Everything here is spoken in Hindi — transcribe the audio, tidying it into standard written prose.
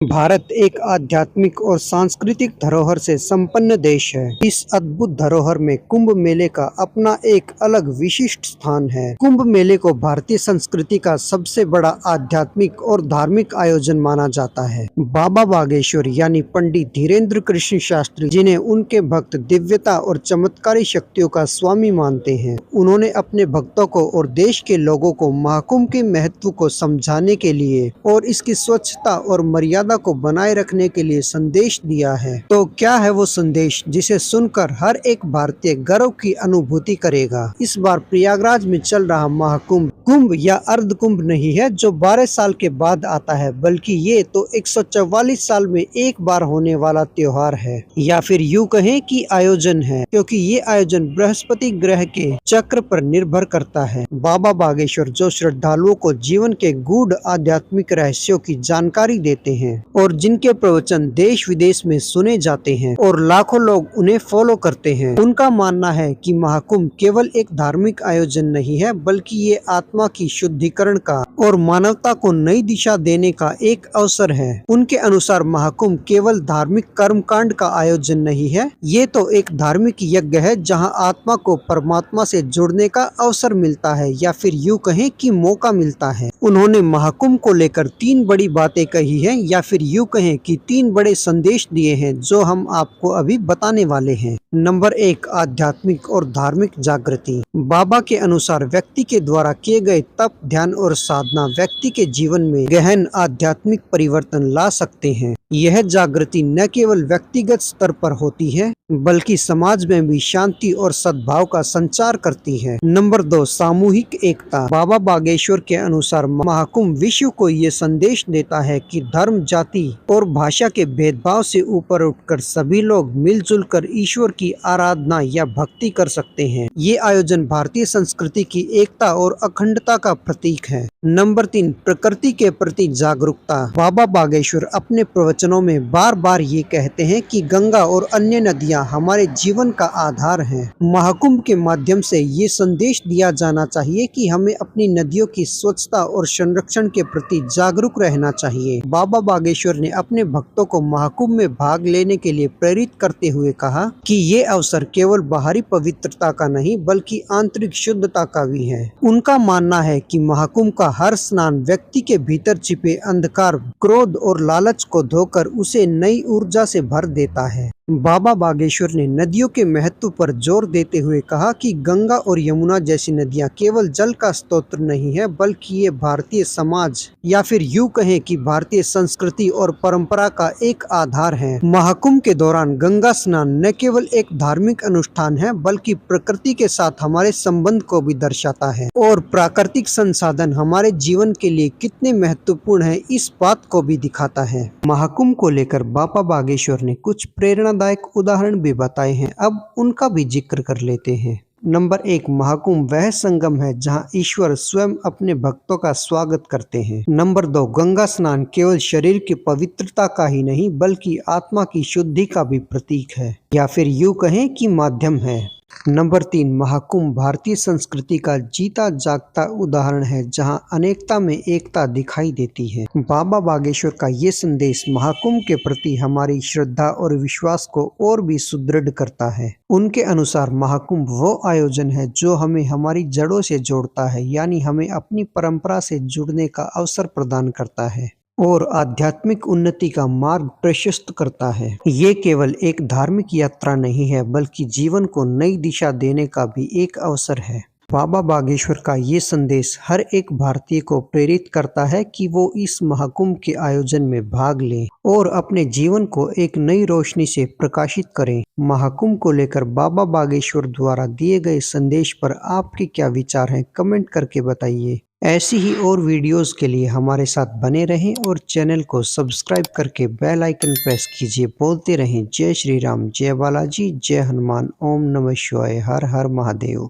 भारत एक आध्यात्मिक और सांस्कृतिक धरोहर से संपन्न देश है। इस अद्भुत धरोहर में कुंभ मेले का अपना एक अलग विशिष्ट स्थान है। कुंभ मेले को भारतीय संस्कृति का सबसे बड़ा आध्यात्मिक और धार्मिक आयोजन माना जाता है। बाबा बागेश्वर यानी पंडित धीरेन्द्र कृष्ण शास्त्री, जिन्हें उनके भक्त दिव्यता और चमत्कारी शक्तियों का स्वामी मानते हैं, उन्होंने अपने भक्तों को और देश के लोगों को महाकुंभ के महत्व को समझाने के लिए और इसकी स्वच्छता और मर्यादा को बनाए रखने के लिए संदेश दिया है। तो क्या है वो संदेश जिसे सुनकर हर एक भारतीय गर्व की अनुभूति करेगा? इस बार प्रयागराज में चल रहा महाकुंभ कुंभ या अर्ध कुंभ नहीं है जो 12 साल के बाद आता है, बल्कि ये तो 144 साल में एक बार होने वाला त्योहार है, या फिर यूं कहें कि आयोजन है, क्योंकि ये आयोजन बृहस्पति ग्रह के चक्र पर निर्भर करता है। बाबा बागेश्वर जो श्रद्धालुओं को जीवन के गूढ़ आध्यात्मिक रहस्यों की जानकारी देते हैं और जिनके प्रवचन देश विदेश में सुने जाते हैं और लाखों लोग उन्हें फॉलो करते हैं, उनका मानना है कि महाकुंभ केवल एक धार्मिक आयोजन नहीं है, बल्कि ये आत्मा की शुद्धिकरण का और मानवता को नई दिशा देने का एक अवसर है। उनके अनुसार महाकुंभ केवल धार्मिक कर्मकांड का आयोजन नहीं है, ये तो एक धार्मिक यज्ञ है जहाँ आत्मा को परमात्मा से जुड़ने का अवसर मिलता है, या फिर यूं कहें कि मौका मिलता है। उन्होंने महाकुंभ को लेकर 3 बड़ी बातें कही है, या फिर यूं कहें कि 3 बड़े संदेश दिए हैं जो हम आपको अभी बताने वाले हैं। नंबर 1, आध्यात्मिक और धार्मिक जागृति। बाबा के अनुसार व्यक्ति के द्वारा किए गए तप, ध्यान और साधना व्यक्ति के जीवन में गहन आध्यात्मिक परिवर्तन ला सकते हैं। यह जागृति न केवल व्यक्तिगत स्तर पर होती है, बल्कि समाज में भी शांति और सद्भाव का संचार करती है। नंबर 2, सामूहिक एकता। बाबा बागेश्वर के अनुसार महाकुंभ विश्व को ये संदेश देता है कि धर्म, जाति और भाषा के भेदभाव से ऊपर उठकर सभी लोग मिलजुल कर ईश्वर की आराधना या भक्ति कर सकते हैं। ये आयोजन भारतीय संस्कृति की एकता और अखंडता का प्रतीक है। नंबर 3, प्रकृति के प्रति जागरूकता। बाबा बागेश्वर अपने प्रवचनों में बार बार ये कहते हैं कि गंगा और अन्य नदियां हमारे जीवन का आधार हैं। महाकुंभ के माध्यम से ये संदेश दिया जाना चाहिए कि हमें अपनी नदियों की स्वच्छता और संरक्षण के प्रति जागरूक रहना चाहिए। बाबा बागेश्वर ने अपने भक्तों को महाकुंभ में भाग लेने के लिए प्रेरित करते हुए कहा कि ये अवसर केवल बाहरी पवित्रता का नहीं, बल्कि आंतरिक शुद्धता का भी है। उनका मानना है कि महाकुंभ का हर स्नान व्यक्ति के भीतर छिपे अंधकार, क्रोध और लालच को धोकर उसे नई ऊर्जा से भर देता है। बाबा बागेश्वर ने नदियों के महत्व पर जोर देते हुए कहा कि गंगा और यमुना जैसी नदियां केवल जल का स्रोत नहीं है, बल्कि ये भारतीय समाज या फिर यूं कहें कि भारतीय संस्कृति और परंपरा का एक आधार है। महाकुंभ के दौरान गंगा स्नान न केवल एक धार्मिक अनुष्ठान है, बल्कि प्रकृति के साथ हमारे संबंध को भी दर्शाता है और प्राकृतिक संसाधन हमारे जीवन के लिए कितने महत्वपूर्ण है, इस बात को भी दिखाता है। महाकुंभ को लेकर बाबा बागेश्वर ने कुछ प्रेरणादायक उदाहरण भी बताए हैं, अब उनका भी जिक्र कर लेते हैं। नंबर 1, महाकुंभ वह संगम है जहां ईश्वर स्वयं अपने भक्तों का स्वागत करते हैं। नंबर 2, गंगा स्नान केवल शरीर की पवित्रता का ही नहीं, बल्कि आत्मा की शुद्धि का भी प्रतीक है, या फिर यूं कहें कि माध्यम है। नंबर 3, महाकुंभ भारतीय संस्कृति का जीता जागता उदाहरण है जहां अनेकता में एकता दिखाई देती है। बाबा बागेश्वर का ये संदेश महाकुंभ के प्रति हमारी श्रद्धा और विश्वास को और भी सुदृढ़ करता है। उनके अनुसार महाकुंभ वो आयोजन है जो हमें हमारी जड़ों से जोड़ता है, यानी हमें अपनी परंपरा से जुड़ने का अवसर प्रदान करता है और आध्यात्मिक उन्नति का मार्ग प्रशस्त करता है। ये केवल एक धार्मिक यात्रा नहीं है, बल्कि जीवन को नई दिशा देने का भी एक अवसर है। बाबा बागेश्वर का ये संदेश हर एक भारतीय को प्रेरित करता है कि वो इस महाकुंभ के आयोजन में भाग लें और अपने जीवन को एक नई रोशनी से प्रकाशित करें। महाकुंभ को लेकर बाबा बागेश्वर द्वारा दिए गए संदेश पर आपके क्या विचार हैं? कमेंट करके बताइए। ऐसी ही और वीडियोस के लिए हमारे साथ बने रहें और चैनल को सब्सक्राइब करके बेल आइकन प्रेस कीजिए। बोलते रहें जय श्री राम, जय बालाजी, जय हनुमान, ओम नमः शिवाय, हर हर महादेव।